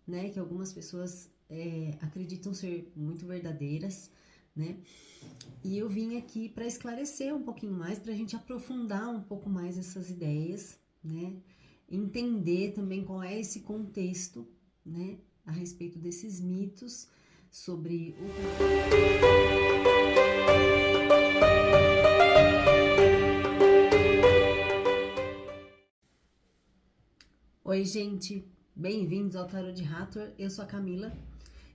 né, que algumas pessoas acreditam ser muito verdadeiras, né? E eu vim aqui para esclarecer um pouquinho mais, para a gente aprofundar um pouco mais essas ideias, né? Entender também qual é esse contexto, né, a respeito desses mitos sobre o. Oi, gente, bem-vindos ao Tarot de Hathor. Eu sou a Camila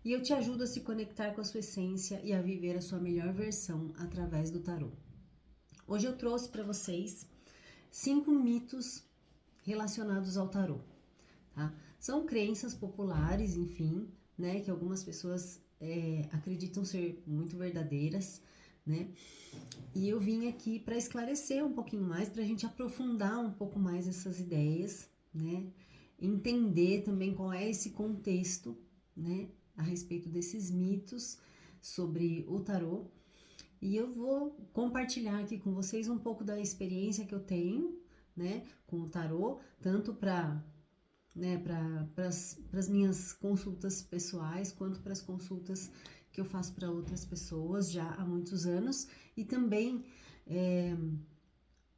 e eu te ajudo a se conectar com a sua essência e a viver a sua melhor versão através do tarot. Hoje eu trouxe para vocês 5 mitos relacionados ao tarot, tá? São crenças populares, enfim, né, que algumas pessoas acreditam ser muito verdadeiras, né? E eu vim aqui para esclarecer um pouquinho mais, para a gente aprofundar um pouco mais essas ideias, né? Entender também qual é esse contexto, né, a respeito desses mitos sobre o tarô. E eu vou compartilhar aqui com vocês um pouco da experiência que eu tenho, né, com o tarô, tanto para as minhas consultas pessoais, quanto para as consultas que eu faço para outras pessoas já há muitos anos, e também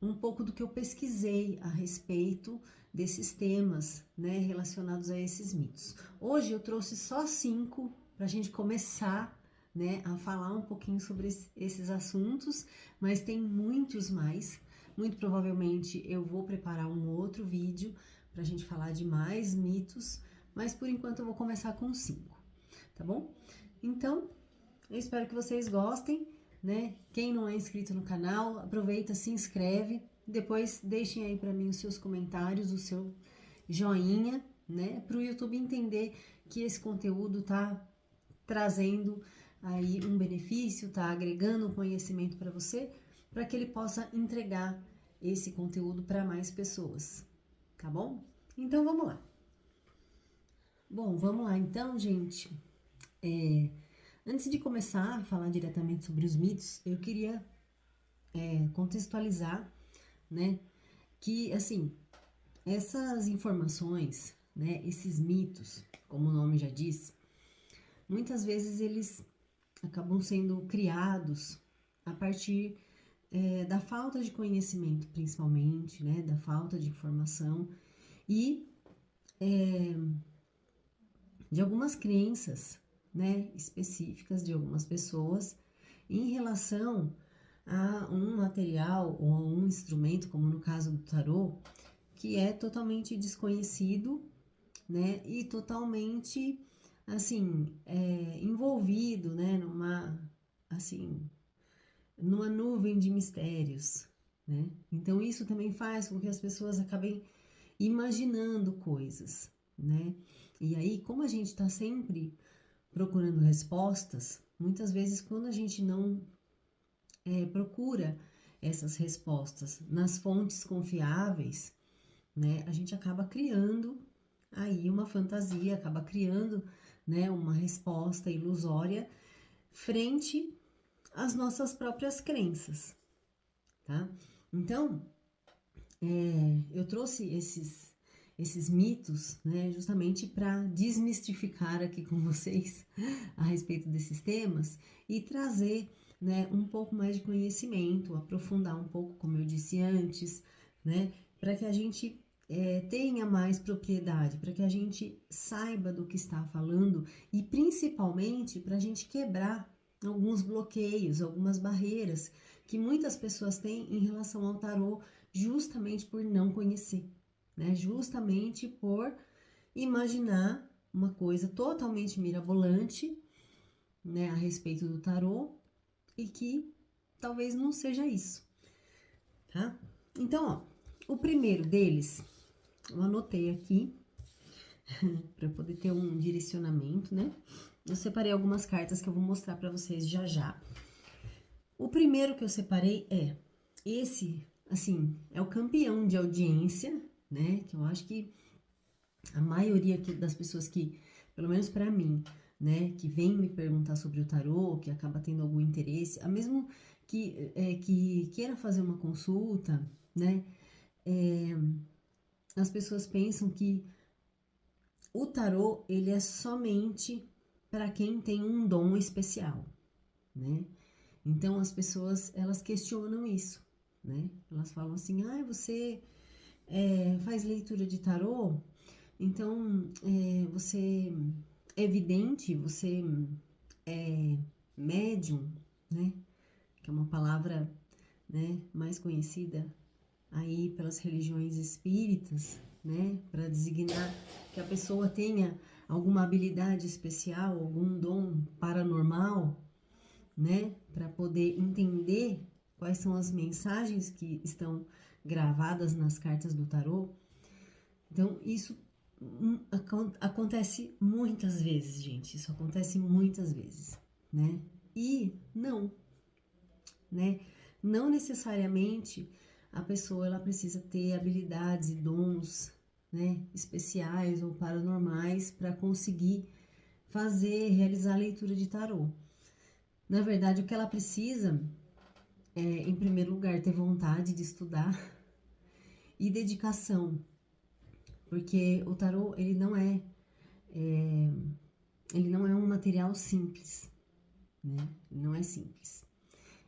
um pouco do que eu pesquisei a respeito desses temas, né, relacionados a esses mitos. Hoje eu trouxe só 5 para a gente começar, né, a falar um pouquinho sobre esses assuntos, mas tem muitos mais. Muito provavelmente eu vou preparar um outro vídeo para a gente falar de mais mitos, mas por enquanto eu vou começar com 5, tá bom? Então, eu espero que vocês gostem, né? Quem não é inscrito no canal, aproveita, se inscreve, depois deixem aí para mim os seus comentários, o seu joinha, né? Para o YouTube entender que esse conteúdo tá trazendo aí um benefício, tá agregando um conhecimento para você, para que ele possa entregar esse conteúdo para mais pessoas, tá bom? Então vamos lá. Bom, vamos lá então, gente. Antes de começar a falar diretamente sobre os mitos, eu queria contextualizar, né, que assim, essas informações, né, esses mitos, como o nome já diz, muitas vezes eles acabam sendo criados a partir da falta de conhecimento, principalmente, né, da falta de informação e de algumas crenças, né, específicas de algumas pessoas em relação a um material ou a um instrumento, como no caso do tarô, que é totalmente desconhecido, né, e totalmente, assim, envolvido, né, numa nuvem de mistérios, né. Então isso também faz com que as pessoas acabem imaginando coisas, né. E aí, como a gente está sempre procurando respostas, muitas vezes quando a gente não procura essas respostas nas fontes confiáveis, né, a gente acaba criando aí uma fantasia, acaba criando, né, uma resposta ilusória frente às nossas próprias crenças, tá? Então, eu trouxe esses mitos, né, justamente para desmistificar aqui com vocês a respeito desses temas e trazer, né, um pouco mais de conhecimento, aprofundar um pouco, como eu disse antes, né, para que a gente tenha mais propriedade, para que a gente saiba do que está falando e principalmente para a gente quebrar alguns bloqueios, algumas barreiras que muitas pessoas têm em relação ao tarô, justamente por não conhecer, né? Justamente por imaginar uma coisa totalmente mirabolante, né, a respeito do tarô e que talvez não seja isso, tá? Então, ó, o primeiro deles, eu anotei aqui para poder ter um direcionamento, né? Eu separei algumas cartas que eu vou mostrar para vocês já já. O primeiro que eu separei esse, assim, é o campeão de audiência, né? Que eu acho que a maioria das pessoas que, pelo menos para mim, né, que vem me perguntar sobre o tarô, que acaba tendo algum interesse, a mesmo que queira fazer uma consulta, né, as pessoas pensam que o tarô, ele é somente para quem tem um dom especial, né? Então as pessoas, elas questionam isso, né? Elas falam assim, você faz leitura de tarô, então você é vidente, você é médium, né? Que é uma palavra, né, mais conhecida aí pelas religiões espíritas, né, para designar que a pessoa tenha alguma habilidade especial, algum dom paranormal, né, para poder entender quais são as mensagens que estão gravadas nas cartas do tarô. Então, isso acontece muitas vezes, gente. Isso acontece muitas vezes, né? E não, né? Não necessariamente a pessoa ela precisa ter habilidades e dons, né, especiais ou paranormais para conseguir realizar a leitura de tarô. Na verdade, o que ela precisa é, em primeiro lugar, ter vontade de estudar e dedicação, porque o tarô ele não é um material simples, né? Ele não é simples.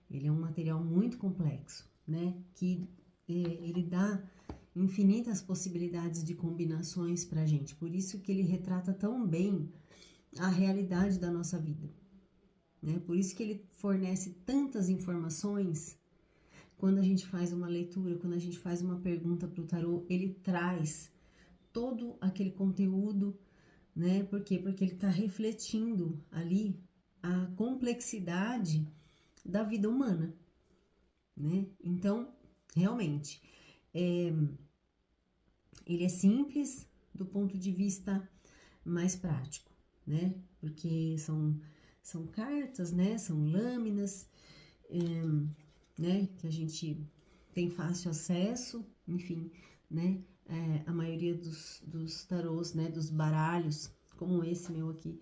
Ele é um material muito complexo, né? Que ele dá infinitas possibilidades de combinações para a gente. Por isso que ele retrata tão bem a realidade da nossa vida, né? Por isso que ele fornece tantas informações. Quando a gente faz uma leitura, quando a gente faz uma pergunta para o tarô, ele traz todo aquele conteúdo, né? Por quê? Porque ele está refletindo ali a complexidade da vida humana, né? Então, realmente, ele é simples do ponto de vista mais prático, né? Porque são cartas, né? São lâminas, né? Que a gente tem fácil acesso, enfim, né? A maioria dos tarôs, né? Dos baralhos, como esse meu aqui,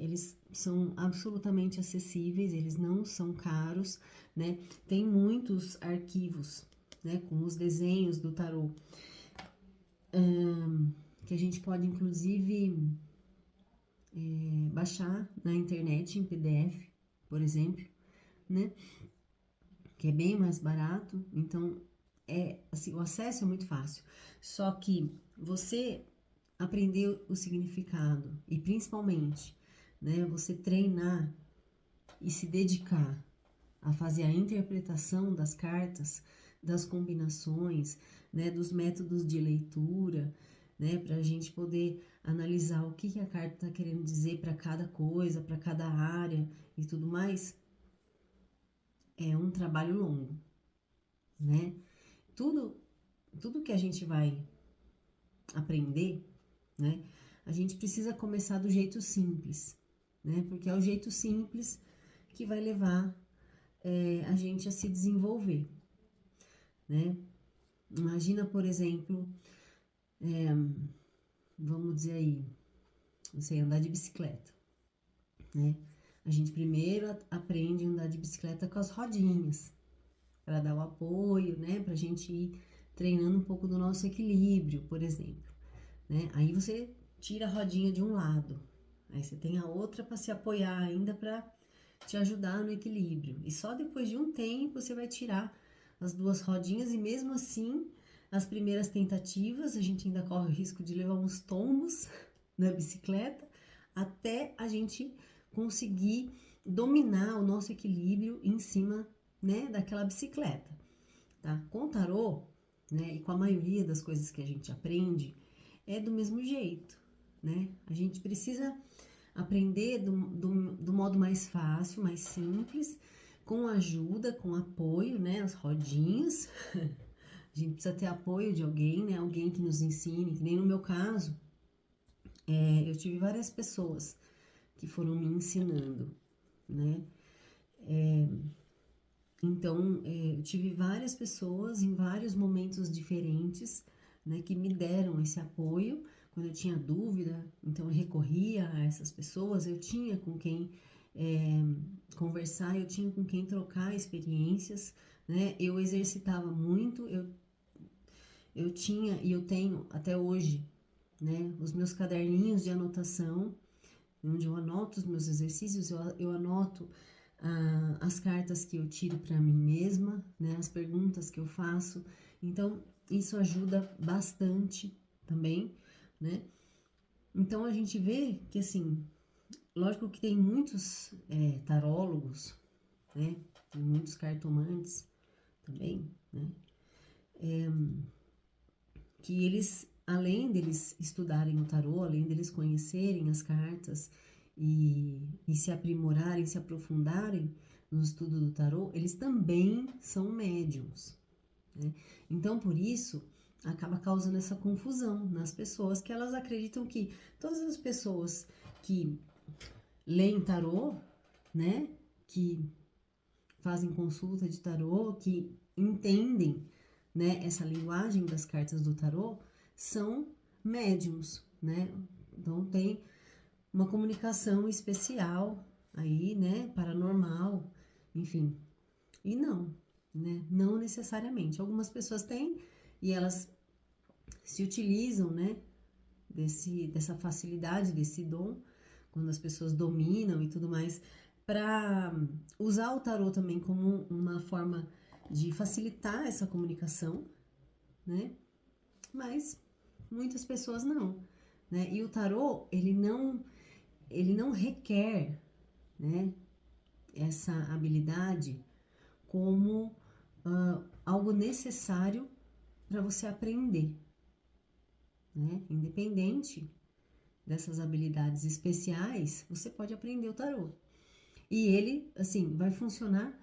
eles são absolutamente acessíveis, eles não são caros, né? Tem muitos arquivos, né? Com os desenhos do tarô, que a gente pode inclusive baixar na internet em PDF, por exemplo, né? Que é bem mais barato. Então, assim, o acesso é muito fácil. Só que você aprender o significado e principalmente, né, você treinar e se dedicar a fazer a interpretação das cartas, das combinações, né, dos métodos de leitura, né, para a gente poder analisar o que a carta está querendo dizer para cada coisa, para cada área e tudo mais, é um trabalho longo, né? Tudo, tudo que a gente vai aprender, né, a gente precisa começar do jeito simples, né? Porque é o jeito simples que vai levar a gente a se desenvolver, né? Imagina, por exemplo, vamos dizer aí, não sei, andar de bicicleta, né? A gente primeiro aprende a andar de bicicleta com as rodinhas, para dar o apoio, né? Pra gente ir treinando um pouco do nosso equilíbrio, por exemplo, né? Aí você tira a rodinha de um lado, aí você tem a outra para se apoiar ainda para te ajudar no equilíbrio. E só depois de um tempo você vai tirar as duas rodinhas e mesmo assim, as primeiras tentativas, a gente ainda corre o risco de levar uns tombos na bicicleta até a gente conseguir dominar o nosso equilíbrio em cima, né, daquela bicicleta, tá? Com o tarô, né, e com a maioria das coisas que a gente aprende, é do mesmo jeito, né? A gente precisa aprender do modo mais fácil, mais simples, com ajuda, com apoio, né? As rodinhas. A gente precisa ter apoio de alguém, né? Alguém que nos ensine, que nem no meu caso, eu tive várias pessoas que foram me ensinando, né? Então, eu tive várias pessoas em vários momentos diferentes, né, que me deram esse apoio. Quando eu tinha dúvida, então eu recorria a essas pessoas, eu tinha com quem conversar, eu tinha com quem trocar experiências, né? Eu exercitava muito, eu tinha e eu tenho até hoje, né? Os meus caderninhos de anotação, onde eu anoto os meus exercícios, eu anoto as cartas que eu tiro para mim mesma, né? As perguntas que eu faço. Então, isso ajuda bastante também, né? Então, a gente vê que, assim, lógico que tem muitos tarólogos, né? Tem muitos cartomantes também, né? Que eles, além deles estudarem o tarô, além deles conhecerem as cartas e se aprimorarem, se aprofundarem no estudo do tarô, eles também são médiums, né? Então, por isso, acaba causando essa confusão nas pessoas, que elas acreditam que todas as pessoas que leem tarô, né, que fazem consulta de tarô, que entendem, né, essa linguagem das cartas do tarô, são médiums, né? Então tem uma comunicação especial aí, né, paranormal, enfim. E não, né? Não necessariamente. Algumas pessoas têm e elas se utilizam, né, dessa facilidade, desse dom, quando as pessoas dominam e tudo mais, para usar o tarô também como uma forma de facilitar essa comunicação, né? Mas muitas pessoas não, né? E o tarô, ele não requer, né, essa habilidade como algo necessário para você aprender, né? Independente dessas habilidades especiais, você pode aprender o tarô. E ele, assim, vai funcionar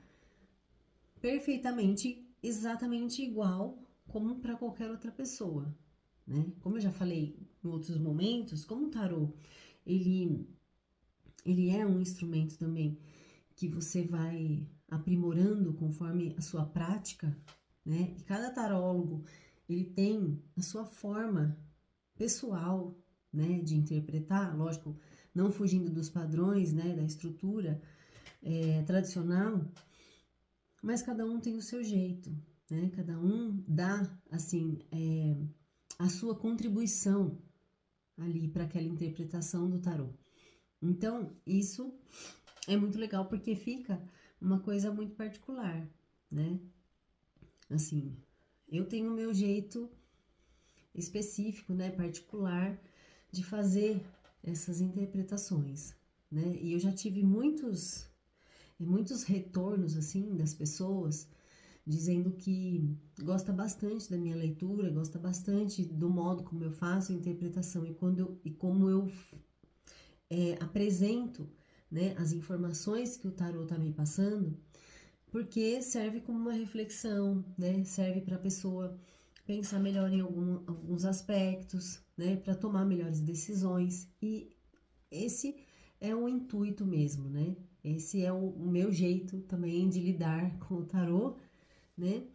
perfeitamente, exatamente igual como para qualquer outra pessoa, né? Como eu já falei em outros momentos, como o tarô, ele, ele é um instrumento também que você vai aprimorando conforme a sua prática, né? E cada tarólogo, ele tem a sua forma pessoal, né, de interpretar, lógico, não fugindo dos padrões, né, da estrutura tradicional, mas cada um tem o seu jeito, né? Cada um dá, assim, a sua contribuição ali para aquela interpretação do tarô. Então, isso é muito legal porque fica uma coisa muito particular, né? Assim, eu tenho o meu jeito específico, né, particular de fazer essas interpretações, né? E eu já tive muitos retornos assim das pessoas dizendo que gosta bastante da minha leitura, gosta bastante do modo como eu faço a interpretação e como eu apresento, né, as informações que o tarot está me passando, porque serve como uma reflexão, né? Serve para a pessoa pensar melhor em alguns aspectos, né? Para tomar melhores decisões. E esse é o intuito mesmo, né? Esse é o meu jeito também de lidar com o tarô, né?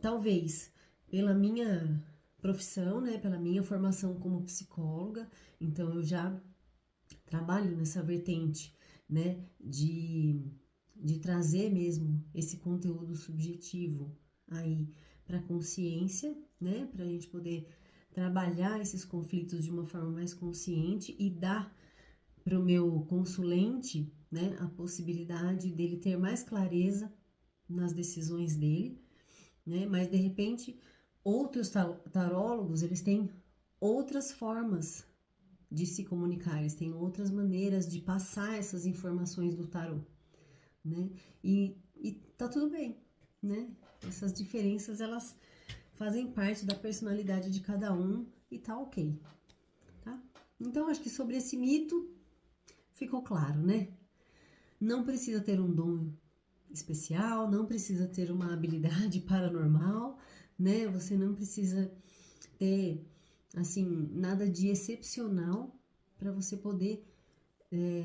Talvez pela minha profissão, né? Pela minha formação como psicóloga, então eu já trabalho nessa vertente, né? De trazer mesmo esse conteúdo subjetivo aí para a consciência, né? Para a gente poder trabalhar esses conflitos de uma forma mais consciente e dar para o meu consulente, né, a possibilidade dele ter mais clareza nas decisões dele, né? Mas de repente outros tarólogos eles têm outras formas de se comunicar, eles têm outras maneiras de passar essas informações do tarô, né? E tá tudo bem, né? Essas diferenças, elas fazem parte da personalidade de cada um e tá ok, tá? Então, acho que sobre esse mito ficou claro, né? Não precisa ter um dom especial, não precisa ter uma habilidade paranormal, né? Você não precisa ter, assim, nada de excepcional para você poder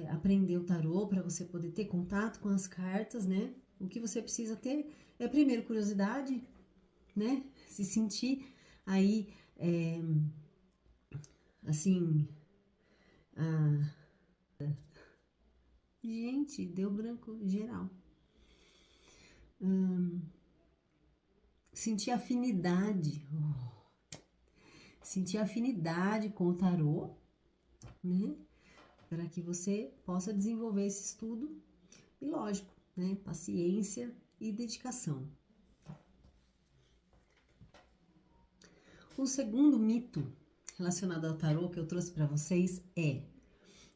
aprender o tarô, para você poder ter contato com as cartas, né? O que você precisa ter é, primeiro, curiosidade, né? Se sentir aí, assim, a... gente, deu branco geral. Sentir afinidade, sentir afinidade com o tarô, né? Para que você possa desenvolver esse estudo e, lógico, né? Paciência e dedicação. O segundo mito relacionado ao tarô que eu trouxe para vocês é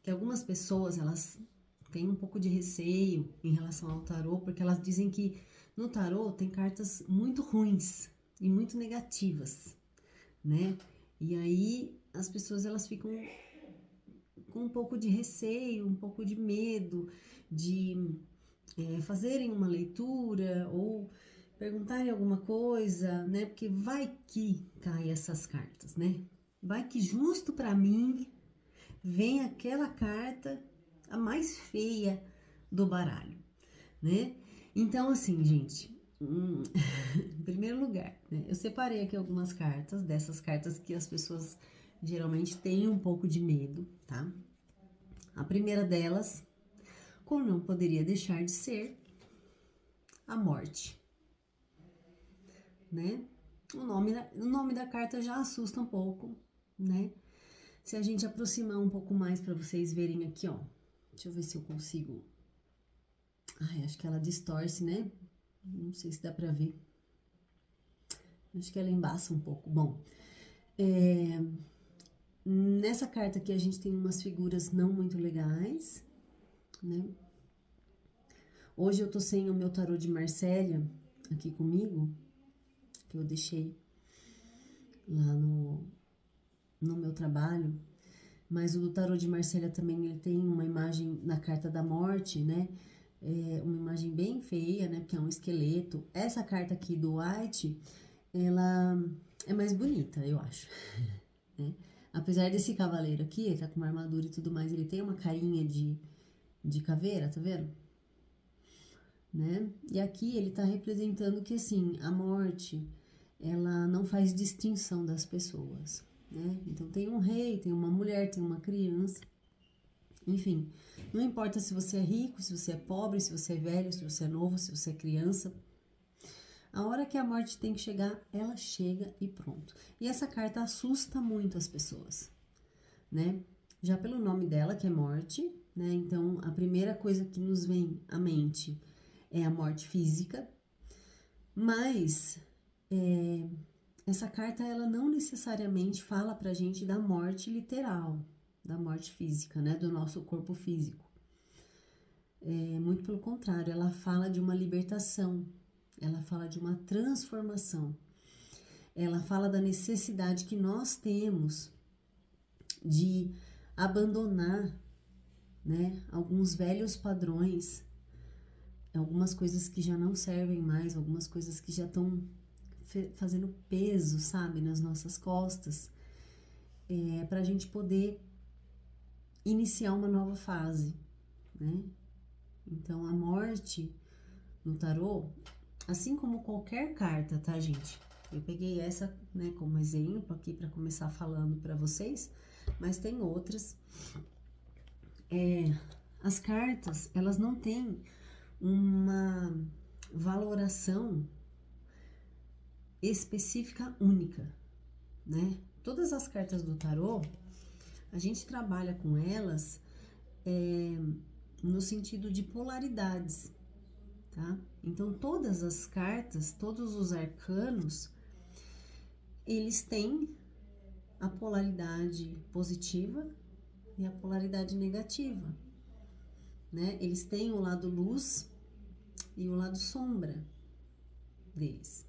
que algumas pessoas, elas têm um pouco de receio em relação ao tarô, porque elas dizem que no tarô tem cartas muito ruins e muito negativas, né? E aí as pessoas, elas ficam com um pouco de receio, um pouco de medo de fazerem uma leitura ou perguntarem alguma coisa, né? Porque vai que cai essas cartas, né? Vai que justo para mim vem aquela carta a mais feia do baralho, né? Então, assim, gente, em primeiro lugar, né, eu separei aqui algumas cartas, dessas cartas que as pessoas geralmente têm um pouco de medo, tá? A primeira delas, como não poderia deixar de ser, a morte, né? O nome da carta já assusta um pouco, né? Se a gente aproximar um pouco mais para vocês verem aqui, ó. Deixa eu ver se eu consigo. Ai, acho que ela distorce, né? Não sei se dá pra ver. Acho que ela embaça um pouco. Bom, nessa carta aqui a gente tem umas figuras não muito legais, né? Hoje eu tô sem o meu tarô de Marsella aqui comigo, que eu deixei lá no meu trabalho. Mas o do tarô de Marsella também, ele tem uma imagem na carta da morte, né? Uma imagem bem feia, né? Porque é um esqueleto. Essa carta aqui do White, ela é mais bonita, eu acho. Né? Apesar desse cavaleiro aqui, ele tá com uma armadura e tudo mais, ele tem uma carinha de caveira, tá vendo? Né? E aqui ele tá representando que, assim, a morte, ela não faz distinção das pessoas, né? Então tem um rei, tem uma mulher, tem uma criança, enfim, não importa se você é rico, se você é pobre, se você é velho, se você é novo, se você é criança, a hora que a morte tem que chegar, ela chega e pronto. E essa carta assusta muito as pessoas, né? Já pelo nome dela, que é morte, né? Então, a primeira coisa que nos vem à mente é a morte física, mas essa carta, ela não necessariamente fala pra gente da morte literal, da morte física, né? Do nosso corpo físico. Muito pelo contrário, ela fala de uma libertação, ela fala de uma transformação, ela fala da necessidade que nós temos de abandonar, né, alguns velhos padrões, algumas coisas que já não servem mais, algumas coisas que já estão fazendo peso, sabe, nas nossas costas, para a gente poder iniciar uma nova fase, né? Então, a morte no tarô, assim como qualquer carta, tá, gente? Eu peguei essa, né, como exemplo aqui para começar falando para vocês, mas tem outras. As cartas, elas não têm uma valoração específica única, né? Todas as cartas do tarô, a gente trabalha com elas no sentido de polaridades, tá? Então, todas as cartas, todos os arcanos, eles têm a polaridade positiva e a polaridade negativa, né? Eles têm o lado luz e o lado sombra deles,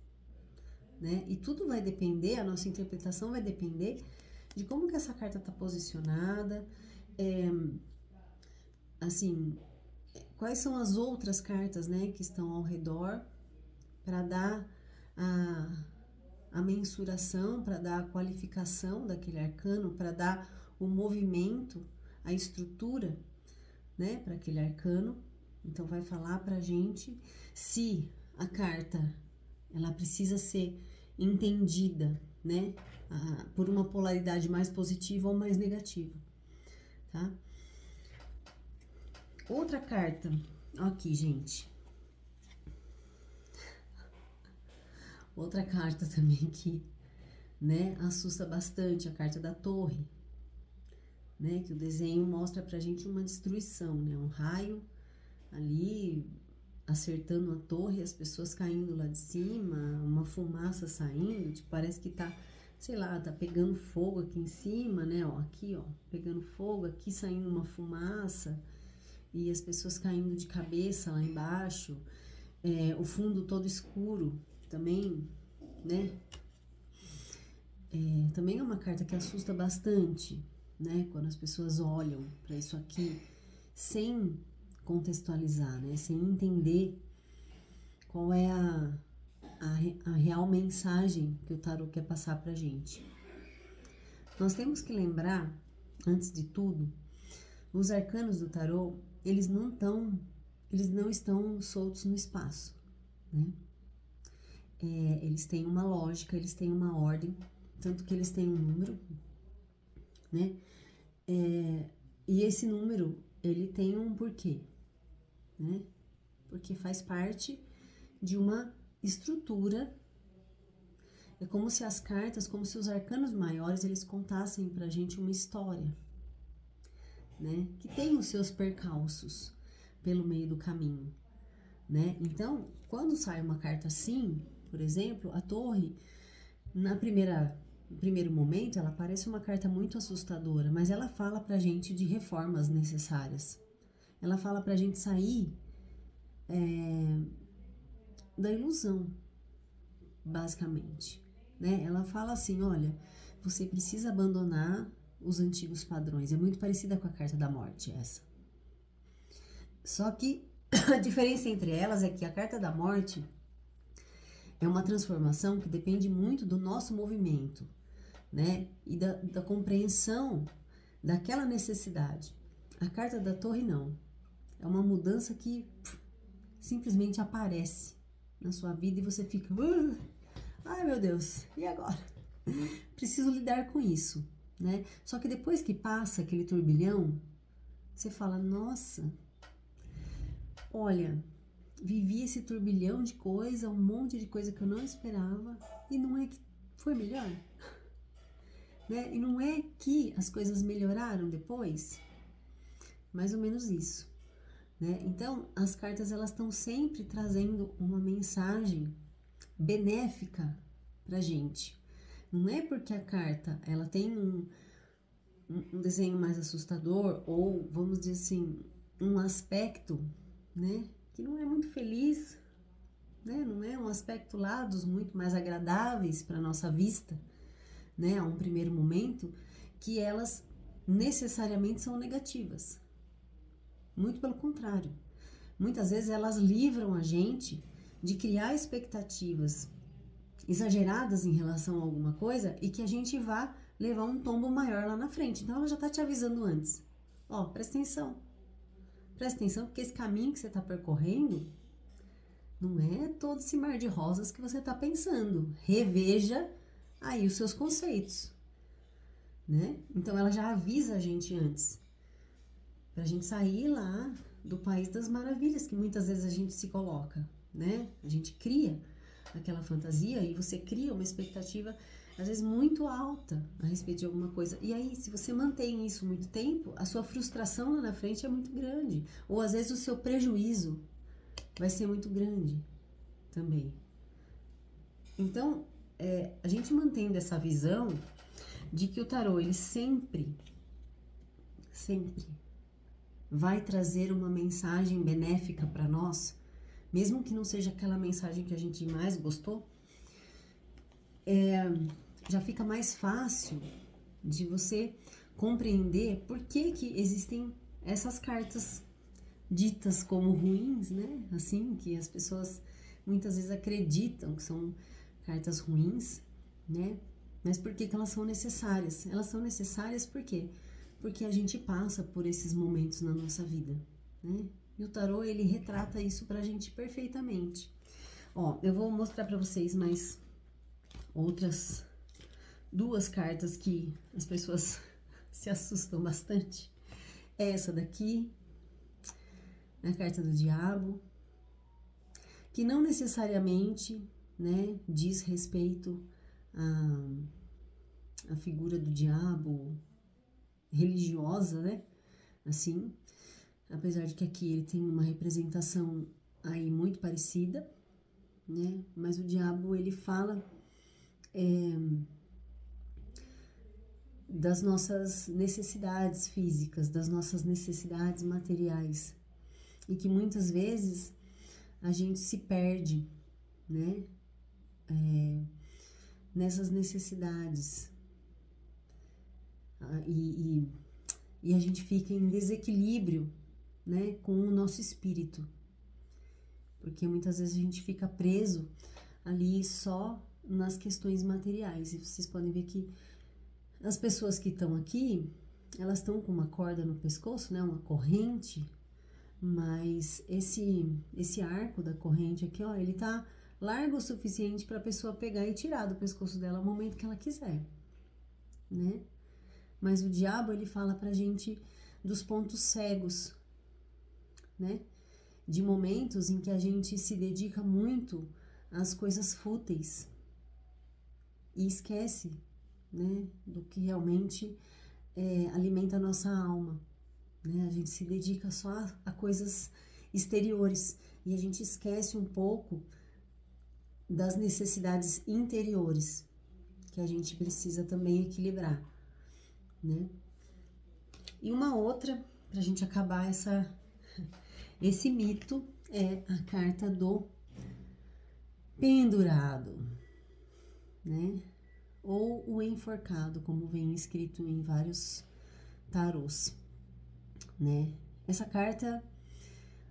né? E tudo vai depender, a nossa interpretação vai depender de como que essa carta tá posicionada, assim, quais são as outras cartas, né, que estão ao redor, para dar a mensuração, para dar a qualificação daquele arcano, para dar o movimento, a estrutura, né, para aquele arcano. Então, vai falar pra gente se a carta, ela precisa ser entendida, né, por uma polaridade mais positiva ou mais negativa, tá? Outra carta, aqui, gente. Outra carta também que né? Assusta bastante a carta da Torre, né? Que o desenho mostra pra gente uma destruição, né? Um raio ali acertando a torre, as pessoas caindo lá de cima, uma fumaça saindo, tipo, parece que tá, sei lá, tá pegando fogo aqui em cima, né? Ó, aqui, ó, pegando fogo, aqui saindo uma fumaça e as pessoas caindo de cabeça lá embaixo, o fundo todo escuro também, né? Também é uma carta que assusta bastante, né? Quando as pessoas olham para isso aqui sem contextualizar, né? Sem entender qual é a real mensagem que o tarot quer passar pra gente. Nós temos que lembrar, antes de tudo, os arcanos do tarot, eles não estão soltos no espaço, né? Eles têm uma lógica, eles têm uma ordem, tanto que eles têm um número, né? E esse número, ele tem um porquê, né? Porque faz parte de uma estrutura. É como se as cartas, como se os arcanos maiores, eles contassem pra gente uma história, né? Que tem os seus percalços pelo meio do caminho, né? Então, quando sai uma carta assim, por exemplo, a Torre, no primeiro momento, ela parece uma carta muito assustadora, mas ela fala pra gente de reformas necessárias. Ela fala pra gente sair da ilusão, basicamente, né? Ela fala assim, olha, você precisa abandonar os antigos padrões. É muito parecida com a carta da morte, essa. Só que a diferença entre elas é que a carta da morte é uma transformação que depende muito do nosso movimento, né? E da compreensão daquela necessidade. A carta da torre não. É uma mudança que simplesmente aparece na sua vida e você fica... ai, meu Deus, e agora? Preciso lidar com isso, né? Só que depois que passa aquele turbilhão, você fala, nossa, olha, vivi esse turbilhão de coisa, um monte de coisa que eu não esperava, e não é que foi melhor, né? E não é que as coisas melhoraram depois, mais ou menos isso, né? Então, as cartas, elas estão sempre trazendo uma mensagem benéfica pra gente. Não é porque a carta, ela tem um desenho mais assustador, ou, vamos dizer assim, um aspecto, né, que não é muito feliz, né, não é um aspecto lá dos muito mais agradáveis para nossa vista, né, a um primeiro momento, que elas necessariamente são negativas. Muito pelo contrário. Muitas vezes elas livram a gente de criar expectativas exageradas em relação a alguma coisa e que a gente vá levar um tombo maior lá na frente. Então ela já tá te avisando antes. Ó, presta atenção. Presta atenção porque esse caminho que você tá percorrendo não é todo esse mar de rosas que você tá pensando. Reveja aí os seus conceitos, né? Então ela já avisa a gente antes. Pra gente sair lá do país das maravilhas que muitas vezes a gente se coloca, né? A gente cria aquela fantasia e você cria uma expectativa às vezes muito alta a respeito de alguma coisa. E aí, se você mantém isso muito tempo, a sua frustração lá na frente é muito grande. Ou às vezes o seu prejuízo vai ser muito grande também. Então, a gente mantendo essa visão de que o tarô, ele sempre vai trazer uma mensagem benéfica para nós, mesmo que não seja aquela mensagem que a gente mais gostou, já fica mais fácil de você compreender por que existem essas cartas ditas como ruins, né? Assim, que as pessoas muitas vezes acreditam que são cartas ruins, né? Mas por que elas são necessárias? Elas são necessárias por quê? Porque a gente passa por esses momentos na nossa vida, né? E o tarô, ele retrata isso pra gente perfeitamente. Ó, eu vou mostrar pra vocês mais outras duas cartas que as pessoas se assustam bastante. Essa daqui, a carta do diabo, que não necessariamente, né, diz respeito a figura do diabo religiosa, né? Assim, apesar de que aqui ele tem uma representação aí muito parecida, né? Mas o diabo, ele fala das nossas necessidades físicas, das nossas necessidades materiais, e que muitas vezes a gente se perde, né? Nessas necessidades, e a gente fica em desequilíbrio, né, com o nosso espírito, porque muitas vezes a gente fica preso ali só nas questões materiais. E vocês podem ver que as pessoas que estão aqui, elas estão com uma corda no pescoço, né, uma corrente, mas esse arco da corrente aqui, ó, ele tá largo o suficiente para a pessoa pegar e tirar do pescoço dela no momento que ela quiser, né? Mas o diabo, ele fala pra gente dos pontos cegos, né? De momentos em que a gente se dedica muito às coisas fúteis e esquece, né, do que realmente alimenta a nossa alma, né? A gente se dedica só a coisas exteriores e a gente esquece um pouco das necessidades interiores que a gente precisa também equilibrar, né? E uma outra, pra gente acabar esse mito, é a carta do pendurado, né? Ou o enforcado, como vem escrito em vários tarôs, né? Essa carta,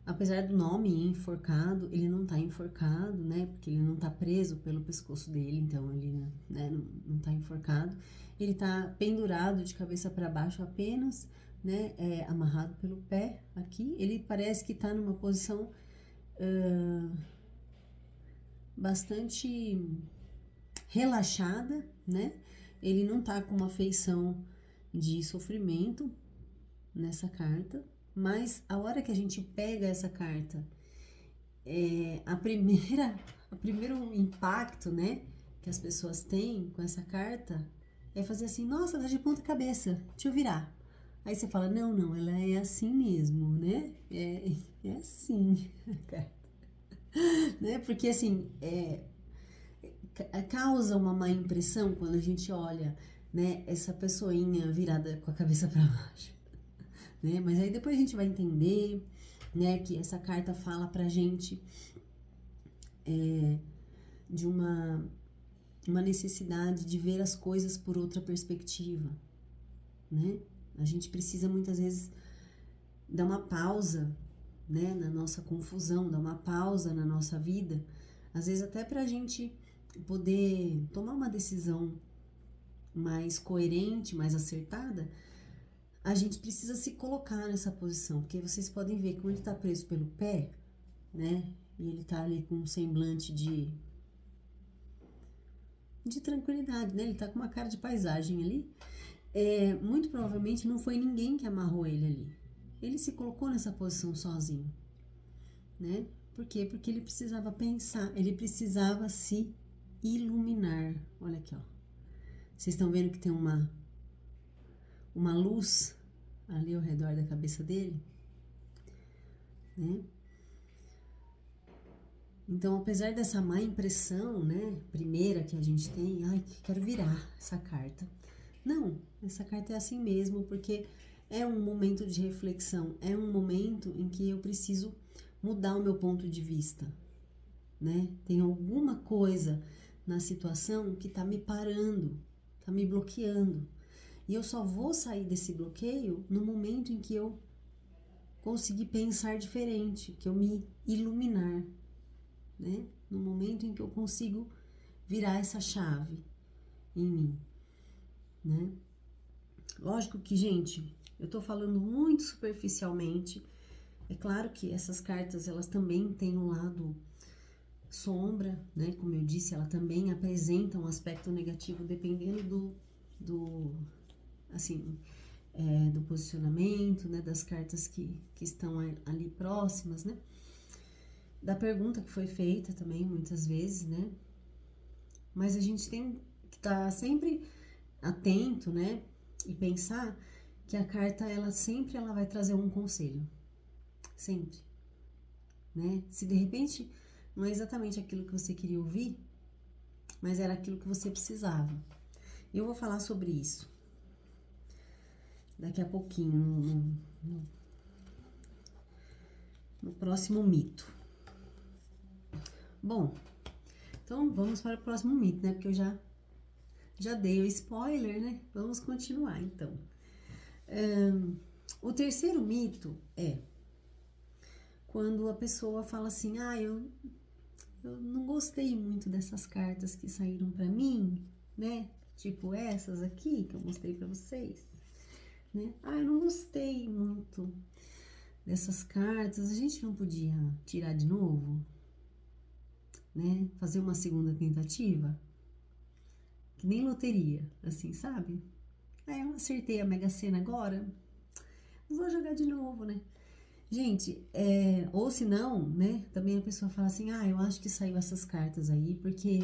apesar do nome enforcado, ele não tá enforcado, né? Porque ele não tá preso pelo pescoço dele, então ele, né, não tá enforcado. Ele tá pendurado de cabeça para baixo apenas, né? Amarrado pelo pé aqui. Ele parece que tá numa posição bastante relaxada, né? Ele não tá com uma feição de sofrimento nessa carta, mas a hora que a gente pega essa carta, o primeiro impacto, né, que as pessoas têm com essa carta é fazer assim, nossa, tá de ponta cabeça, deixa eu virar. Aí você fala, não, ela é assim mesmo, né? É assim, né? Porque assim, causa uma má impressão quando a gente olha, né, essa pessoinha virada com a cabeça para baixo, né? Mas aí depois a gente vai entender, né, que essa carta fala pra gente de uma necessidade de ver as coisas por outra perspectiva, né? A gente precisa muitas vezes dar uma pausa, né, na nossa confusão, dar uma pausa na nossa vida, às vezes até pra gente poder tomar uma decisão mais coerente, mais acertada. A gente precisa se colocar nessa posição, porque vocês podem ver que quando ele tá preso pelo pé, né, e ele tá ali com um semblante de tranquilidade, né, ele tá com uma cara de paisagem ali, muito provavelmente não foi ninguém que amarrou ele ali, ele se colocou nessa posição sozinho, né, por quê? Porque ele precisava pensar, ele precisava se iluminar. Olha aqui, ó, vocês estão vendo que tem uma luz ali ao redor da cabeça dele, né? Então, apesar dessa má impressão, né, primeira que a gente tem, ai, quero virar essa carta. Não, essa carta é assim mesmo, porque é um momento de reflexão, é um momento em que eu preciso mudar o meu ponto de vista, né? Tem alguma coisa na situação que tá me parando, tá me bloqueando. E eu só vou sair desse bloqueio no momento em que eu conseguir pensar diferente, que eu me iluminar, né? No momento em que eu consigo virar essa chave em mim, né? Lógico que, gente, eu tô falando muito superficialmente. É claro que essas cartas, elas também têm um lado sombra, né? Como eu disse, ela também apresenta um aspecto negativo dependendo assim, do posicionamento, né? Das cartas que estão ali próximas, né? Da pergunta que foi feita também, muitas vezes, né? Mas a gente tem que estar sempre atento, né? E pensar que a carta, ela sempre ela vai trazer um conselho. Sempre. Né? Se de repente não é exatamente aquilo que você queria ouvir, mas era aquilo que você precisava. Eu vou falar sobre isso daqui a pouquinho, no próximo mito. Bom, então vamos para o próximo mito, né? Porque eu já dei o spoiler, né? Vamos continuar, então. O terceiro mito é quando a pessoa fala assim, eu não gostei muito dessas cartas que saíram para mim, né? Tipo essas aqui que eu mostrei para vocês, né? Eu não gostei muito dessas cartas, a gente não podia tirar de novo, né? Fazer uma segunda tentativa, que nem loteria, assim, sabe? Eu acertei a Mega Sena agora, vou jogar de novo, né? Gente, ou se não, né? Também a pessoa fala assim, eu acho que saiu essas cartas aí porque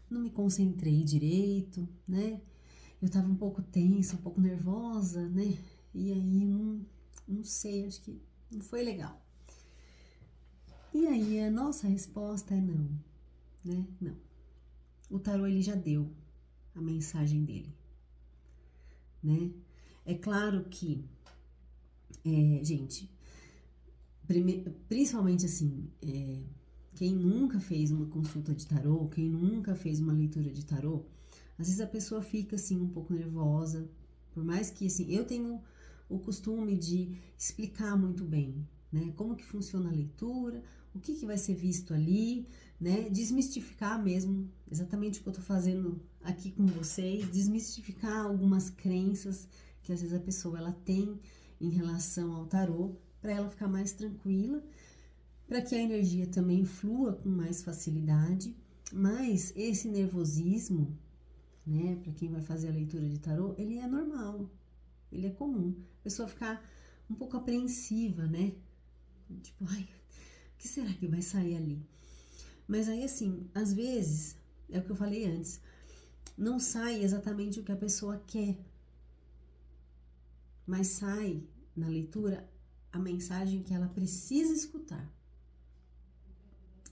não me concentrei direito, né? Eu tava um pouco tensa, um pouco nervosa, né? E aí, não sei, acho que não foi legal. E aí, a nossa resposta é não, né? Não. O tarô, ele já deu a mensagem dele, né? É claro que, gente, principalmente assim, quem nunca fez uma consulta de tarô, quem nunca fez uma leitura de tarô, às vezes a pessoa fica assim um pouco nervosa, por mais que assim, eu tenho o costume de explicar muito bem, né, como que funciona a leitura, o que vai ser visto ali, né, desmistificar mesmo, exatamente o que eu tô fazendo aqui com vocês, desmistificar algumas crenças que às vezes a pessoa ela tem em relação ao tarô, para ela ficar mais tranquila, para que a energia também flua com mais facilidade, mas esse nervosismo, né, para quem vai fazer a leitura de tarô, ele é normal, ele é comum. A pessoa ficar um pouco apreensiva, né? Tipo, o que será que vai sair ali? Mas aí, assim, às vezes, é o que eu falei antes, não sai exatamente o que a pessoa quer, mas sai na leitura a mensagem que ela precisa escutar.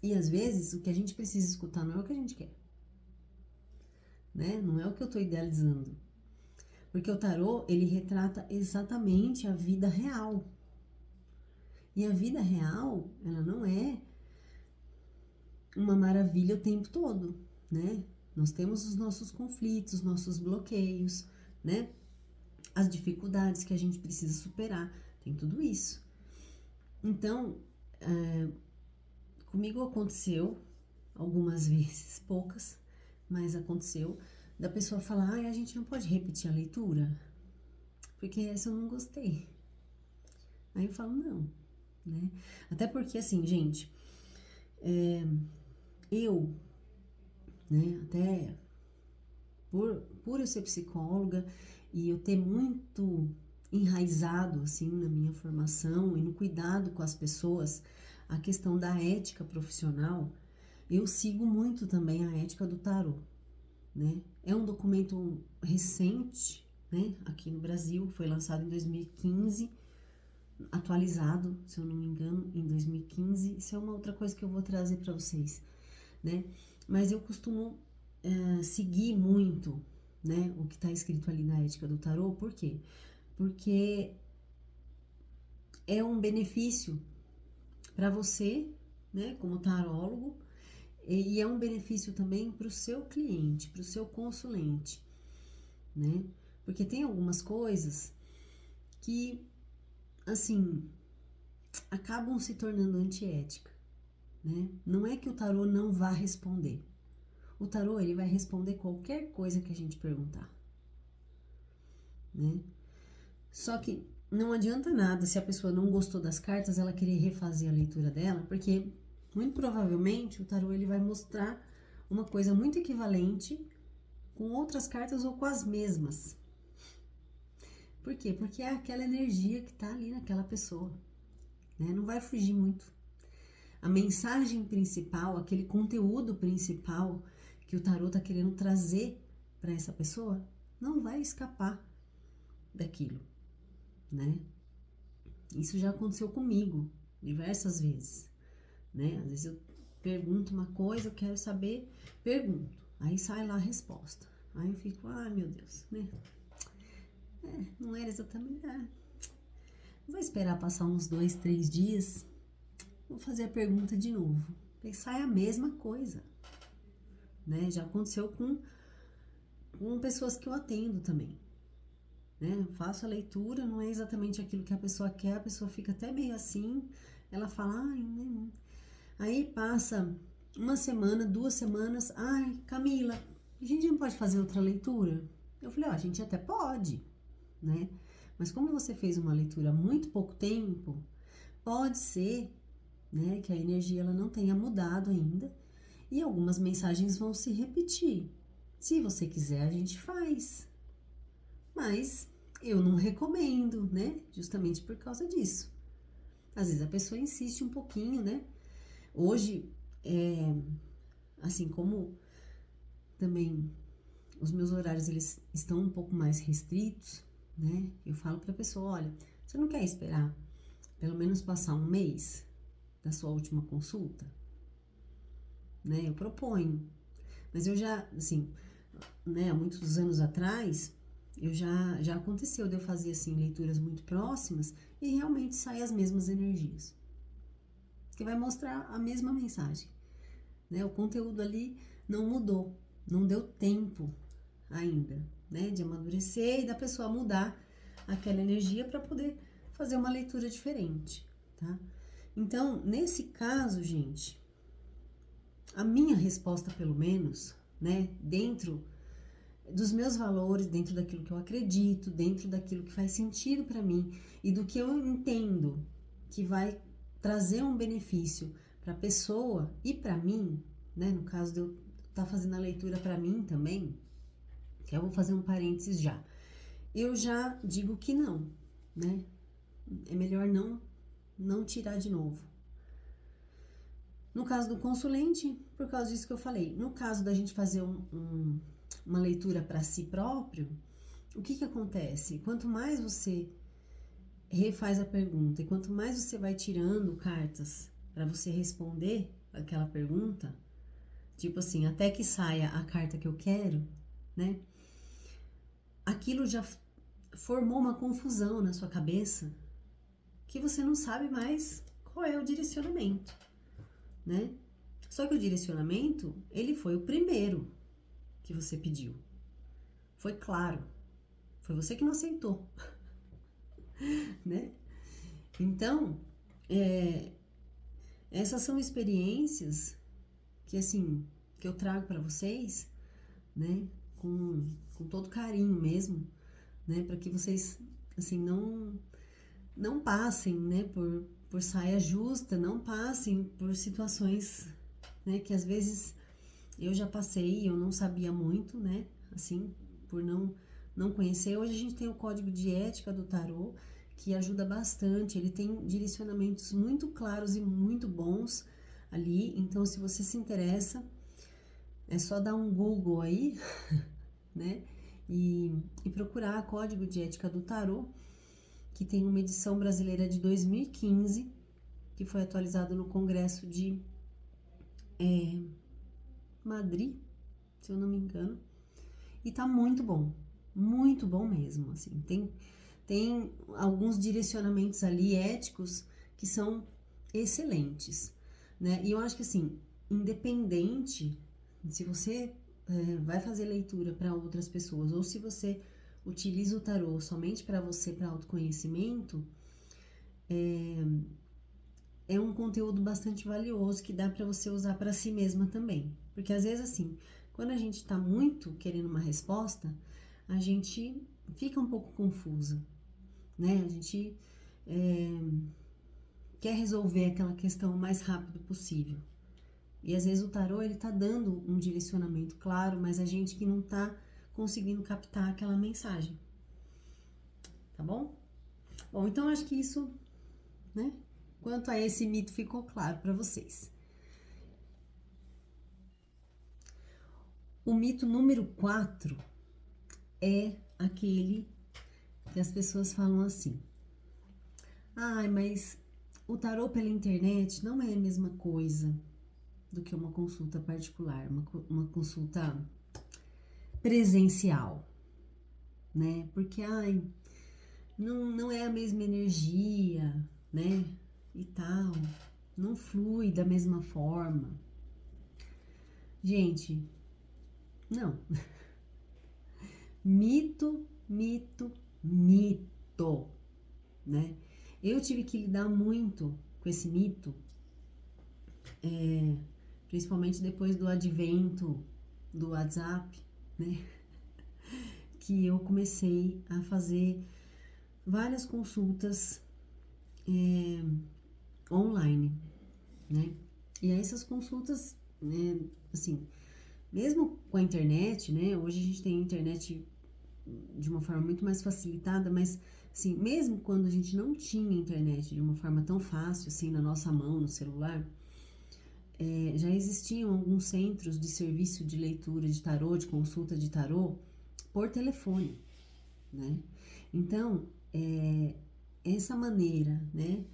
E às vezes o que a gente precisa escutar não é o que a gente quer, né? Não é o que eu tô idealizando. Porque o tarô, ele retrata exatamente a vida real. E a vida real, ela não é uma maravilha o tempo todo, né? Nós temos os nossos conflitos, nossos bloqueios, né? As dificuldades que a gente precisa superar, tem tudo isso. Então, comigo aconteceu algumas vezes, poucas, mas aconteceu, da pessoa falar, a gente não pode repetir a leitura, porque essa eu não gostei. Aí eu falo, não, né? Até porque, assim, gente, eu, né, até por eu ser psicóloga e eu ter muito enraizado, assim, na minha formação e no cuidado com as pessoas, a questão da ética profissional, eu sigo muito também a ética do tarô, né? É um documento recente, né, aqui no Brasil, foi lançado em 2015, atualizado, se eu não me engano, em 2015. Isso é uma outra coisa que eu vou trazer para vocês, né? Mas eu costumo seguir muito, né, o que está escrito ali na ética do tarô. Por quê? Porque é um benefício para você, né, como tarólogo, e é um benefício também para o seu cliente, para o seu consulente, né? Porque tem algumas coisas que, assim, acabam se tornando antiética, né? Não é que o tarô não vá responder. O tarô, ele vai responder qualquer coisa que a gente perguntar, né? Só que não adianta nada se a pessoa não gostou das cartas, ela querer refazer a leitura dela, porque muito provavelmente o tarô ele vai mostrar uma coisa muito equivalente com outras cartas ou com as mesmas. Por quê? Porque é aquela energia que tá ali naquela pessoa, né? Não vai fugir muito. A mensagem principal, aquele conteúdo principal que o tarô tá querendo trazer para essa pessoa, não vai escapar daquilo, né? Isso já aconteceu comigo diversas vezes, né? Às vezes eu pergunto uma coisa, eu quero saber, pergunto, aí sai lá a resposta. Aí eu fico, ai meu Deus, né? Não era exatamente. Vou esperar passar uns 2, 3 dias, vou fazer a pergunta de novo. Aí sai a mesma coisa, né? Já aconteceu com pessoas que eu atendo também, né? Eu faço a leitura, não é exatamente aquilo que a pessoa quer, a pessoa fica até meio assim, ela fala, ai, né? Aí passa uma semana, 2 semanas, ai, Camila, a gente não pode fazer outra leitura? Eu falei, ó, a gente até pode, né? Mas como você fez uma leitura há muito pouco tempo, pode ser, né, que a energia ela não tenha mudado ainda e algumas mensagens vão se repetir. Se você quiser, a gente faz. Mas eu não recomendo, né? Justamente por causa disso. Às vezes a pessoa insiste um pouquinho, né? Hoje, assim como também os meus horários eles estão um pouco mais restritos, né? Eu falo para a pessoa, olha, você não quer esperar pelo menos passar um mês da sua última consulta, né? Eu proponho, mas eu já, assim, né? Há muitos anos atrás, já aconteceu de eu fazer assim leituras muito próximas e realmente saem as mesmas energias, que vai mostrar a mesma mensagem, né? O conteúdo ali não mudou, não deu tempo ainda, né, de amadurecer e da pessoa mudar aquela energia para poder fazer uma leitura diferente, tá? Então, nesse caso, gente, a minha resposta, pelo menos, né, dentro dos meus valores, dentro daquilo que eu acredito, dentro daquilo que faz sentido para mim e do que eu entendo que vai trazer um benefício para a pessoa e para mim, né, no caso de eu estar fazendo a leitura para mim também, que eu vou fazer um parênteses já. Eu já digo que não, né? É melhor não tirar de novo. No caso do consulente, por causa disso que eu falei. No caso da gente fazer uma leitura para si próprio, o que acontece? Quanto mais você refaz a pergunta e quanto mais você vai tirando cartas para você responder aquela pergunta, tipo assim, até que saia a carta que eu quero, né? Aquilo já formou uma confusão na sua cabeça que você não sabe mais qual é o direcionamento, né? Só que o direcionamento, ele foi o primeiro que você pediu. Foi claro. Foi você que não aceitou, né? Então, essas são experiências que, assim, que eu trago para vocês, né? Com todo carinho mesmo, né? Para que vocês, assim, não passem, né, por saia justa, não passem por situações, né, que às vezes eu já passei e eu não sabia muito, né, assim, por não conhecer. Hoje a gente tem o código de ética do tarô, que ajuda bastante, ele tem direcionamentos muito claros e muito bons ali, então se você se interessa, é só dar um Google aí, né, e procurar código de ética do tarô, que tem uma edição brasileira de 2015, que foi atualizado no Congresso de Madrid, se eu não me engano, e tá muito bom mesmo, assim, tem alguns direcionamentos ali éticos que são excelentes, né, e eu acho que assim, independente se você vai fazer leitura para outras pessoas ou se você utiliza o tarô somente para você, para autoconhecimento, é um conteúdo bastante valioso que dá para você usar para si mesma também. Porque às vezes assim, quando a gente está muito querendo uma resposta, a gente fica um pouco confusa, né? A gente quer resolver aquela questão o mais rápido possível. E às vezes o tarô ele tá dando um direcionamento claro, mas a gente que não tá conseguindo captar aquela mensagem. Tá bom? Bom, então acho que isso, né? Quanto a esse mito ficou claro para vocês. O mito número 4 é aquele que as pessoas falam assim: ai, mas o tarô pela internet não é a mesma coisa do que uma consulta particular, uma consulta presencial, né? Porque, ai, não é a mesma energia, né? E tal, não flui da mesma forma. Gente, não. Mito, mito, mito, né? Eu tive que lidar muito com esse mito, principalmente depois do advento do WhatsApp, né? Que eu comecei a fazer várias consultas online, né? E aí essas consultas, né, assim, mesmo com a internet, né? Hoje a gente tem a internet de uma forma muito mais facilitada, mas assim, mesmo quando a gente não tinha internet de uma forma tão fácil, assim, na nossa mão, no celular, já existiam alguns centros de serviço de leitura de tarô, de consulta de tarô, por telefone, né? Então, essa maneira, né,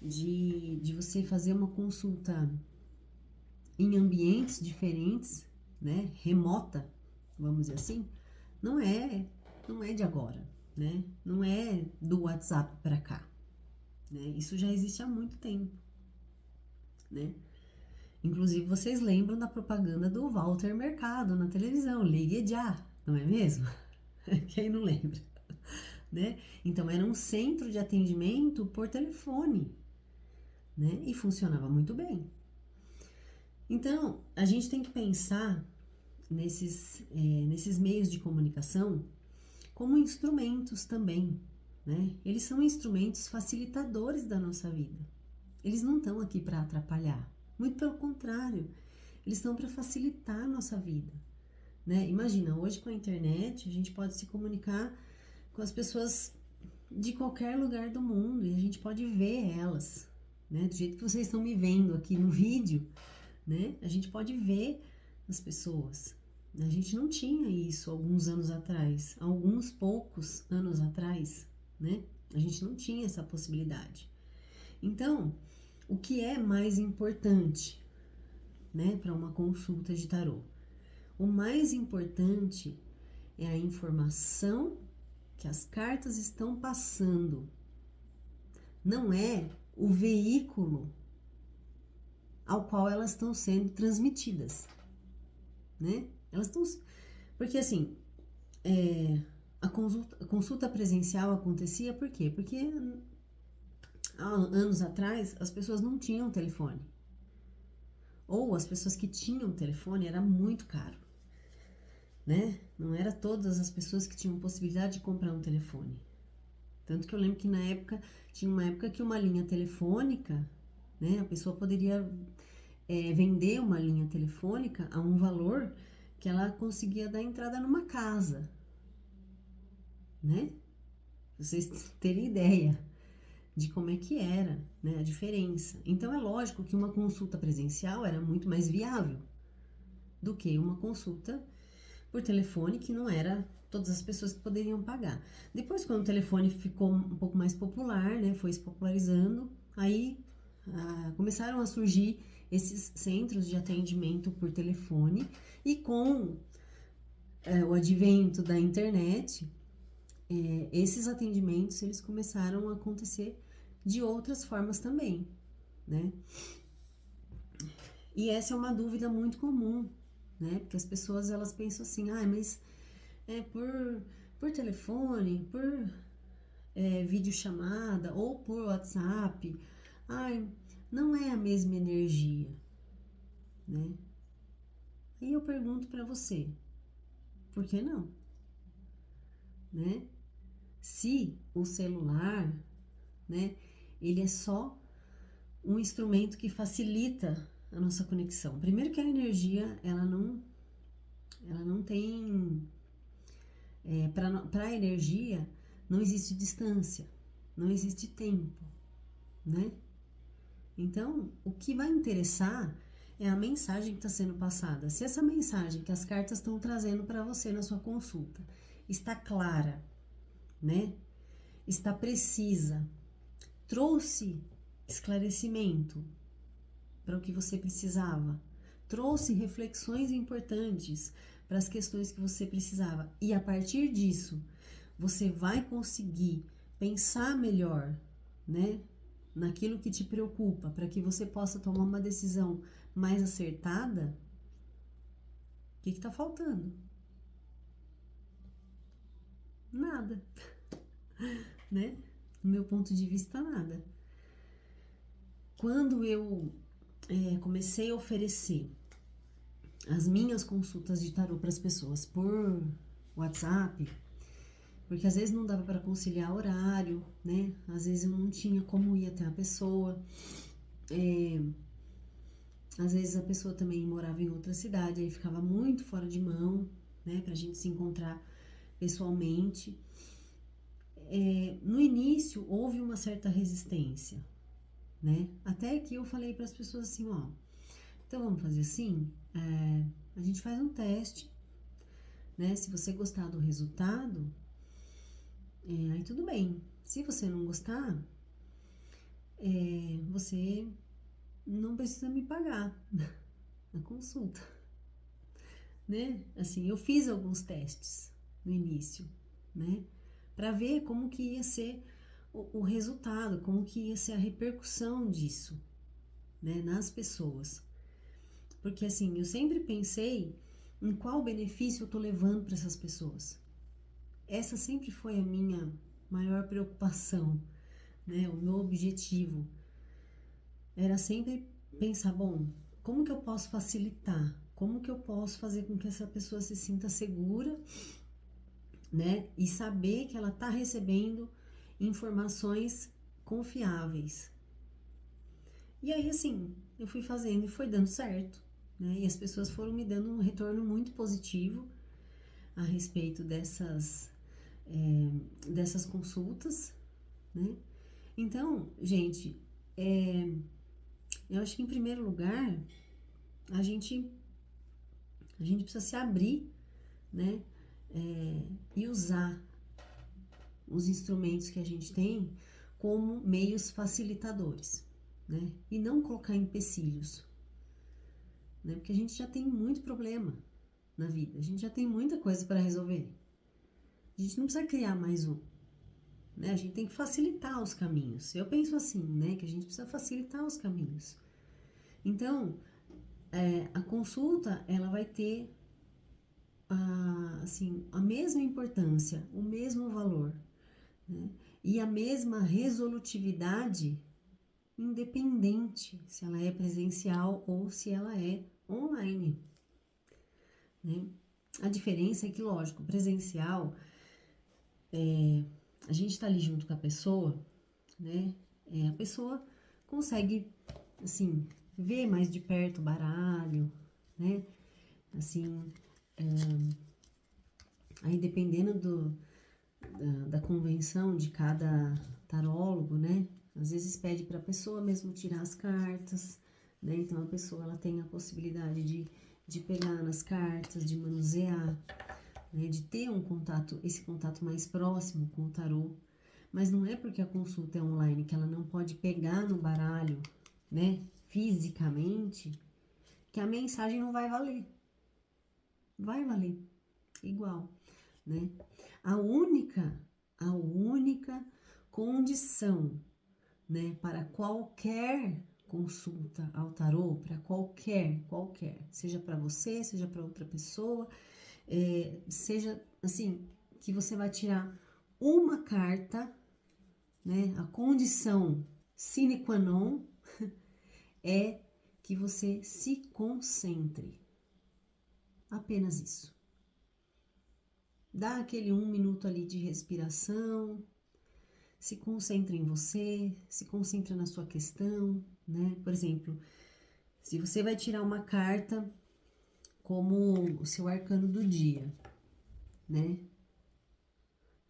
de você fazer uma consulta em ambientes diferentes, né, remota, vamos dizer assim, não é, não é de agora, né? Não é do WhatsApp para cá, né? Isso já existe há muito tempo, né? Inclusive vocês lembram da propaganda do Walter Mercado na televisão, ligue já, não é mesmo? Quem não lembra, né? Então era um centro de atendimento por telefone, né? E funcionava muito bem. Então a gente tem que pensar nesses meios de comunicação como instrumentos também, né? Eles são instrumentos facilitadores da nossa vida. Eles não estão aqui para atrapalhar, muito pelo contrário, eles estão para facilitar a nossa vida, né? Imagina, hoje com a internet a gente pode se comunicar com as pessoas de qualquer lugar do mundo e a gente pode ver elas, né? Do jeito que vocês estão me vendo aqui no vídeo, né? A gente pode ver as pessoas. A gente não tinha isso alguns anos atrás, alguns poucos anos atrás, né? A gente não tinha essa possibilidade. Então, o que é mais importante, né, para uma consulta de tarô? O mais importante é a informação que as cartas estão passando. Não é o veículo ao qual elas estão sendo transmitidas, né? Elas estão... Porque, assim, a consulta presencial acontecia por quê? Porque há anos atrás as pessoas não tinham telefone. Ou as pessoas que tinham telefone era muito caro, né? Não era todas as pessoas que tinham possibilidade de comprar um telefone. Tanto que eu lembro que na época, tinha uma época que uma linha telefônica, né? A pessoa poderia vender uma linha telefônica a um valor que ela conseguia dar entrada numa casa, né? Pra vocês terem ideia de como é que era, né, a diferença. Então é lógico que uma consulta presencial era muito mais viável do que uma consulta por telefone, que não era todas as pessoas que poderiam pagar. Depois, quando o telefone ficou um pouco mais popular, né, foi se popularizando, aí começaram a surgir esses centros de atendimento por telefone, e com o advento da internet, esses atendimentos eles começaram a acontecer de outras formas também, né? E essa é uma dúvida muito comum, né? Porque as pessoas elas pensam assim, mas por telefone, por videochamada ou por WhatsApp, não é a mesma energia, né? Aí eu pergunto para você, por que não? Né? Se o celular, né, ele é só um instrumento que facilita a nossa conexão. Primeiro que a energia, ela não tem, para a energia não existe distância, não existe tempo, né? Então, o que vai interessar é a mensagem que está sendo passada. Se essa mensagem que as cartas estão trazendo para você na sua consulta está clara, né? Está precisa, trouxe esclarecimento para o que você precisava, trouxe reflexões importantes para as questões que você precisava, e a partir disso você vai conseguir pensar melhor, né, naquilo que te preocupa, para que você possa tomar uma decisão mais acertada. O que está faltando? Nada, né? Do meu ponto de vista, nada. Quando eu comecei a oferecer as minhas consultas de tarô para as pessoas por WhatsApp, porque às vezes não dava para conciliar horário, né? Às vezes eu não tinha como ir até a pessoa. Às vezes a pessoa também morava em outra cidade, aí ficava muito fora de mão, né? Pra gente se encontrar pessoalmente. No início houve uma certa resistência, né? Até que eu falei para as pessoas assim, ó, então vamos fazer assim, a gente faz um teste, né? Se você gostar do resultado, aí tudo bem. Se você não gostar, você não precisa me pagar na consulta, né? Assim, eu fiz alguns testes no início, né? Para ver como que ia ser o resultado, como que ia ser a repercussão disso, né, nas pessoas. Porque assim, eu sempre pensei em qual benefício eu tô levando para essas pessoas. Essa sempre foi a minha maior preocupação, né? O meu objetivo era sempre pensar, bom, como que eu posso facilitar? Como que eu posso fazer com que essa pessoa se sinta segura, né? E saber que ela tá recebendo informações confiáveis. E aí, assim, eu fui fazendo e foi dando certo, né? E as pessoas foram me dando um retorno muito positivo a respeito dessas consultas, né? Então, gente, eu acho que em primeiro lugar a gente precisa se abrir, né? E usar os instrumentos que a gente tem como meios facilitadores, né? E não colocar empecilhos, né? Porque a gente já tem muito problema na vida, a gente já tem muita coisa para resolver. A gente não precisa criar mais um, né? A gente tem que facilitar os caminhos. Eu penso assim, né? Que a gente precisa facilitar os caminhos. Então, a consulta, ela vai ter assim, a mesma importância, o mesmo valor, né? E a mesma resolutividade, independente se ela é presencial ou se ela é online, né? A diferença é que, lógico, presencial, a gente tá ali junto com a pessoa, né? A pessoa consegue, assim, ver mais de perto o baralho, né? Assim, aí dependendo da convenção de cada tarólogo, né? Às vezes pede para a pessoa mesmo tirar as cartas, né? Então a pessoa ela tem a possibilidade de pegar nas cartas, de manusear, né? De ter esse contato mais próximo com o tarô. Mas não é porque a consulta é online que ela não pode pegar no baralho, né? Fisicamente, que a mensagem não vai valer. Vai valer igual, né? A única condição, né, para qualquer consulta ao tarô, para qualquer, seja para você, seja para outra pessoa, seja assim, que você vai tirar uma carta, né, a condição sine qua non é que você se concentre. Apenas isso. Dá aquele 1 minuto ali de respiração, se concentra em você, se concentra na sua questão, né? Por exemplo, se você vai tirar uma carta como o seu arcano do dia, né?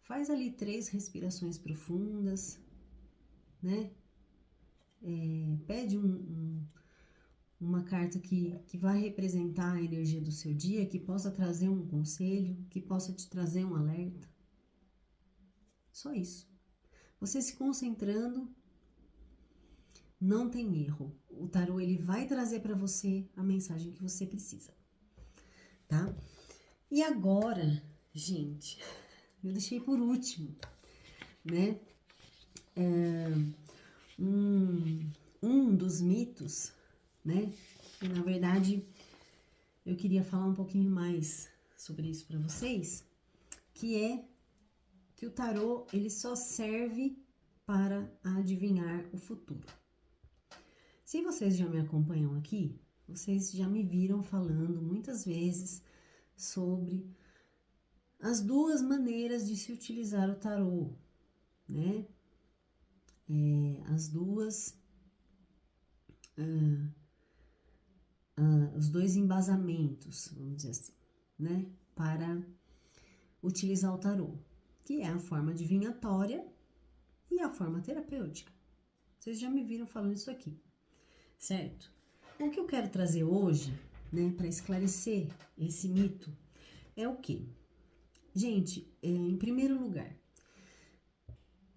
Faz ali 3 respirações profundas, né? Pede um uma carta que vai representar a energia do seu dia, que possa trazer um conselho, que possa te trazer um alerta. Só isso. Você se concentrando, não tem erro. O tarô, ele vai trazer para você a mensagem que você precisa, tá? E agora, gente, eu deixei por último, né? Um dos mitos, né? E na verdade, eu queria falar um pouquinho mais sobre isso para vocês, que é que o tarô, ele só serve para adivinhar o futuro. Se vocês já me acompanham aqui, vocês já me viram falando muitas vezes sobre as duas maneiras de se utilizar o tarô, né? Os dois embasamentos, vamos dizer assim, né? Para utilizar o tarô, que é a forma adivinhatória e a forma terapêutica. Vocês já me viram falando isso aqui, certo? O que eu quero trazer hoje, né, para esclarecer esse mito, é o quê? Gente, em primeiro lugar,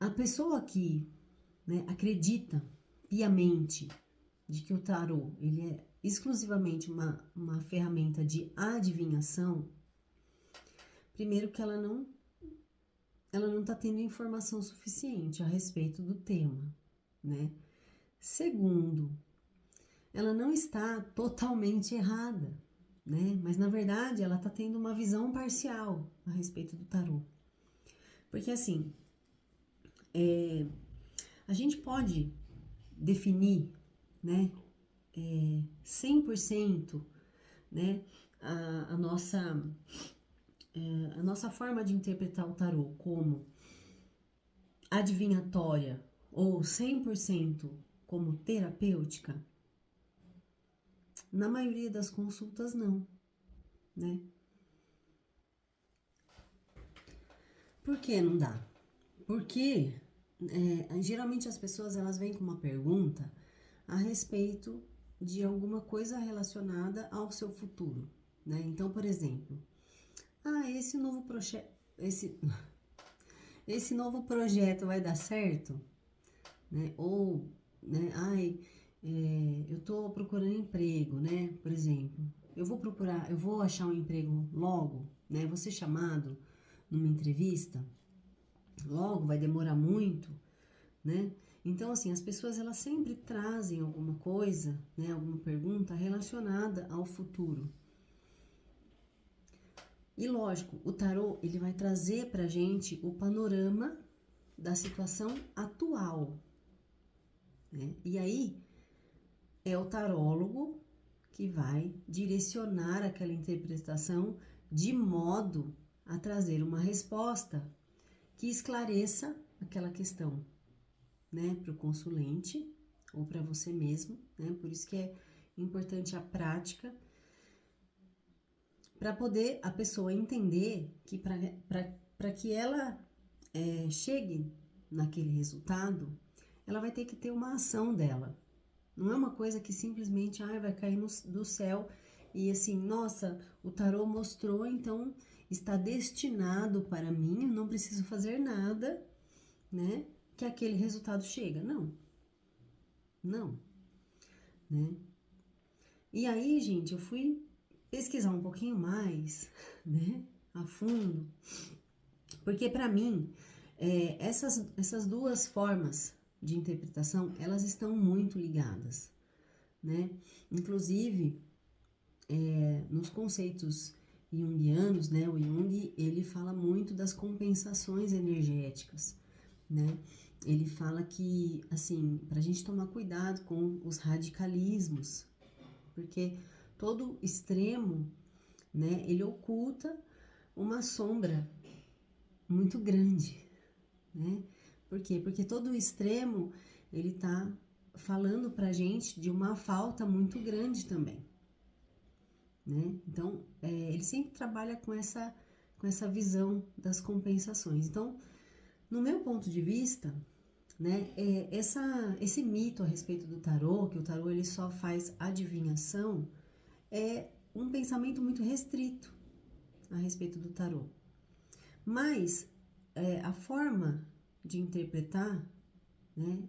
a pessoa que, né, acredita piamente de que o tarô ele é exclusivamente uma ferramenta de adivinhação, primeiro que ela não está tendo informação suficiente a respeito do tema, né? Segundo, ela não está totalmente errada, né? Mas na verdade ela está tendo uma visão parcial a respeito do tarô. Porque assim, a gente pode definir, né, 100%, né, a nossa forma de interpretar o tarô como adivinhatória ou 100% como terapêutica? Na maioria das consultas, não, né? Por que não dá? Porque geralmente as pessoas elas vêm com uma pergunta a respeito de alguma coisa relacionada ao seu futuro, né? Então, por exemplo, esse novo projeto, esse novo projeto vai dar certo, né? Ou, né? Eu tô procurando emprego, né? Por exemplo, eu vou achar um emprego logo, né? Vou ser chamado numa entrevista logo, vai demorar muito, né? Então, assim, as pessoas elas sempre trazem alguma coisa, né? Alguma pergunta relacionada ao futuro. E lógico, o tarô ele vai trazer pra gente o panorama da situação atual, né? E aí é o tarólogo que vai direcionar aquela interpretação de modo a trazer uma resposta que esclareça aquela questão, né, para o consulente ou para você mesmo, né? Por isso que é importante a prática para poder a pessoa entender que para que ela chegue naquele resultado, ela vai ter que ter uma ação dela. Não é uma coisa que simplesmente vai cair do céu e assim, nossa, o tarô mostrou, então está destinado para mim, eu não preciso fazer nada, né? Que aquele resultado chega. Não. Não. Né? E aí, gente, eu fui pesquisar um pouquinho mais, né? A fundo. Porque para mim, essas duas formas de interpretação, elas estão muito ligadas, né? Inclusive, nos conceitos junguianos, né? O Jung, ele fala muito das compensações energéticas, né? Ele fala que, assim, pra gente tomar cuidado com os radicalismos, porque todo extremo, né? Ele oculta uma sombra muito grande, né? Por quê? Porque todo extremo, ele tá falando pra gente de uma falta muito grande também, né? Então, ele sempre trabalha com essa visão das compensações. Então, no meu ponto de vista, né? Esse mito a respeito do tarô, que o tarô ele só faz adivinhação, é um pensamento muito restrito a respeito do tarô. Mas a forma de interpretar, né,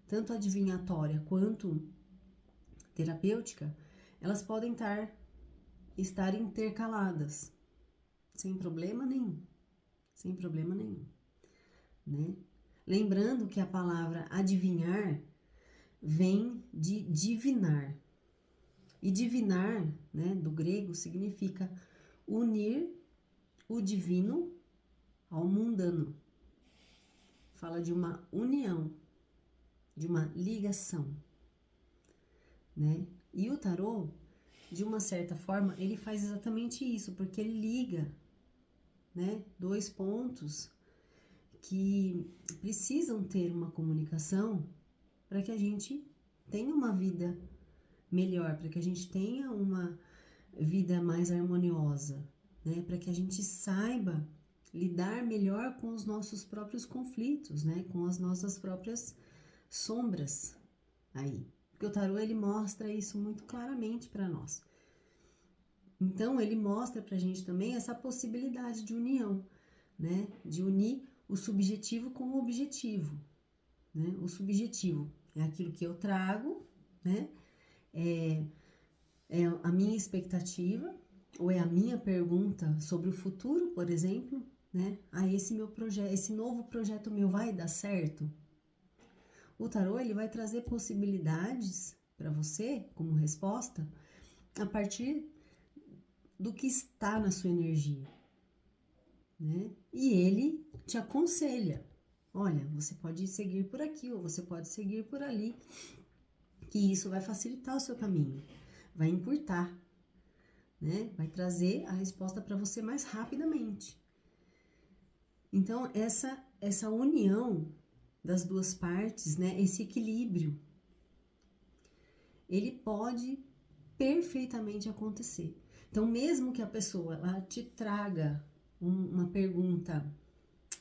tanto adivinhatória quanto terapêutica, elas podem estar intercaladas, sem problema nenhum, né? Lembrando que a palavra adivinhar vem de divinar, e divinar, né, do grego, significa unir o divino ao mundano. Fala de uma união, de uma ligação, né? E o tarô, de uma certa forma, ele faz exatamente isso, porque ele liga, né, dois pontos que precisam ter uma comunicação para que a gente tenha uma vida melhor, para que a gente tenha uma vida mais harmoniosa, né? Para que a gente saiba lidar melhor com os nossos próprios conflitos, né? Com as nossas próprias sombras aí. Porque o tarô ele mostra isso muito claramente para nós. Então ele mostra para a gente também essa possibilidade de união, né? De unir o subjetivo com o objetivo, né? O subjetivo é aquilo que eu trago, né? É a minha expectativa, ou é a minha pergunta sobre o futuro, por exemplo, né? Esse meu projeto, esse novo projeto meu vai dar certo? O tarô ele vai trazer possibilidades para você como resposta a partir do que está na sua energia, né? E ele te aconselha, olha, você pode seguir por aqui ou você pode seguir por ali, que isso vai facilitar o seu caminho, vai encurtar, né? Vai trazer a resposta para você mais rapidamente. Então, essa união das duas partes, né? Esse equilíbrio, ele pode perfeitamente acontecer. Então, mesmo que a pessoa ela te traga uma pergunta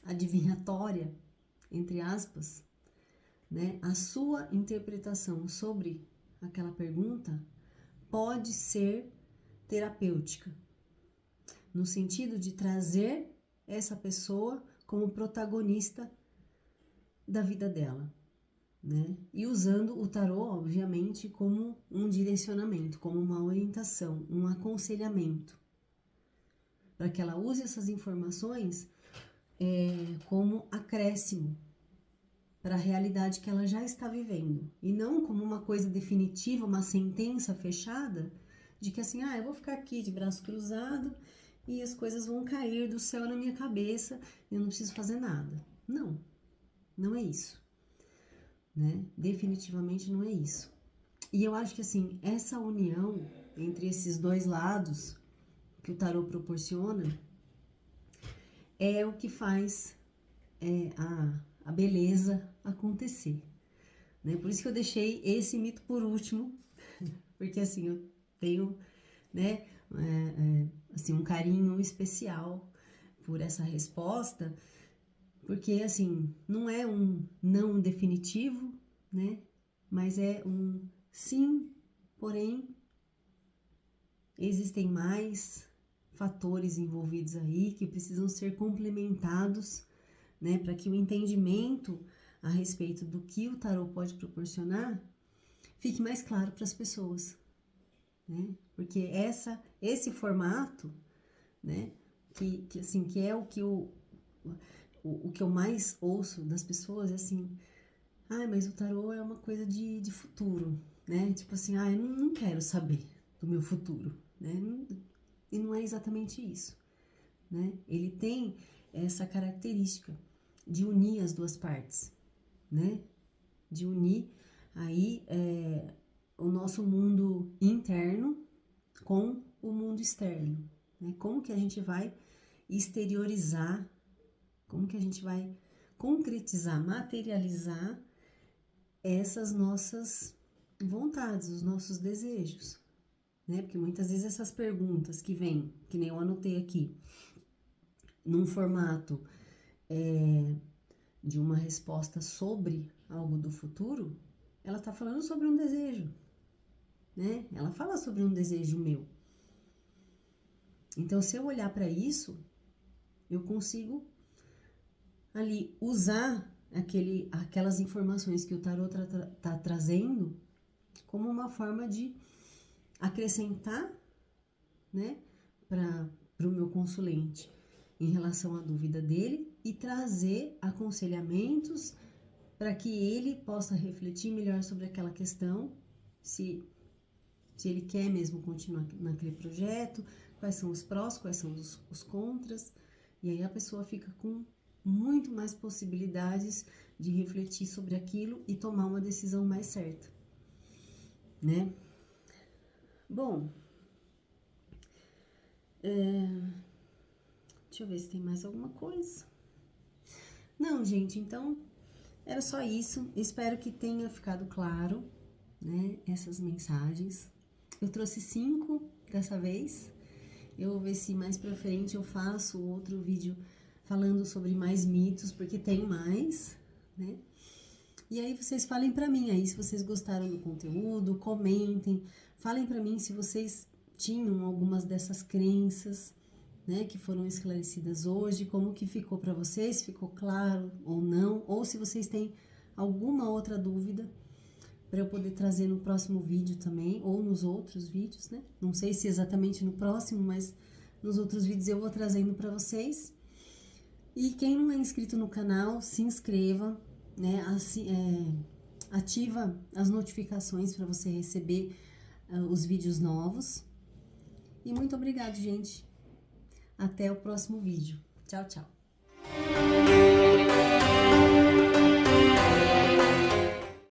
adivinhatória, entre aspas, né? A sua interpretação sobre aquela pergunta pode ser terapêutica, no sentido de trazer essa pessoa como protagonista da vida dela, né? E usando o tarô, obviamente, como um direcionamento, como uma orientação, um aconselhamento, para que ela use essas informações como acréscimo para a realidade que ela já está vivendo, e não como uma coisa definitiva, uma sentença fechada, de que assim, eu vou ficar aqui de braço cruzado e as coisas vão cair do céu na minha cabeça e eu não preciso fazer nada. Não, não é isso, né? Definitivamente não é isso. E eu acho que assim, essa união entre esses dois lados que o tarô proporciona é o que faz a beleza acontecer, né? Por isso que eu deixei esse mito por último, porque assim, eu tenho, né, assim, um carinho especial por essa resposta, porque assim, não é um não definitivo, né, mas é um sim, porém existem mais fatores envolvidos aí que precisam ser complementados, né, para que o entendimento a respeito do que o tarô pode proporcionar fique mais claro para as pessoas, né? Porque esse formato, né, que assim, que é o que o que eu mais ouço das pessoas é assim, mas o tarô é uma coisa de futuro, né? Tipo assim, eu não quero saber do meu futuro, né? E não é exatamente isso, né? Ele tem essa característica de unir as duas partes, né? De unir aí o nosso mundo interno com o mundo externo, né? Como que a gente vai exteriorizar, como que a gente vai concretizar, materializar essas nossas vontades, os nossos desejos, né? Porque muitas vezes essas perguntas que vêm, que nem eu anotei aqui, num formato de uma resposta sobre algo do futuro, ela tá falando sobre um desejo, né? Ela fala sobre um desejo meu. Então, se eu olhar para isso, eu consigo ali usar aquelas informações que o tarot tá trazendo como uma forma de acrescentar, né, para o meu consulente em relação à dúvida dele e trazer aconselhamentos para que ele possa refletir melhor sobre aquela questão, se ele quer mesmo continuar naquele projeto, quais são os prós, quais são os contras, e aí a pessoa fica com muito mais possibilidades de refletir sobre aquilo e tomar uma decisão mais certa, né? Bom, deixa eu ver se tem mais alguma coisa. Não, gente, então era só isso. Espero que tenha ficado claro, né, essas mensagens. Eu trouxe 5 dessa vez. Eu vou ver se mais pra frente eu faço outro vídeo falando sobre mais mitos, porque tem mais, né? E aí vocês falem pra mim aí se vocês gostaram do conteúdo, comentem, falem pra mim se vocês tinham algumas dessas crenças, né, que foram esclarecidas hoje, como que ficou pra vocês, ficou claro ou não, ou se vocês têm alguma outra dúvida para eu poder trazer no próximo vídeo também, ou nos outros vídeos, né? Não sei se exatamente no próximo, mas nos outros vídeos eu vou trazendo para vocês. E quem não é inscrito no canal, se inscreva, né? Ativa as notificações para você receber os vídeos novos. E muito obrigado, gente. Até o próximo vídeo. Tchau, tchau.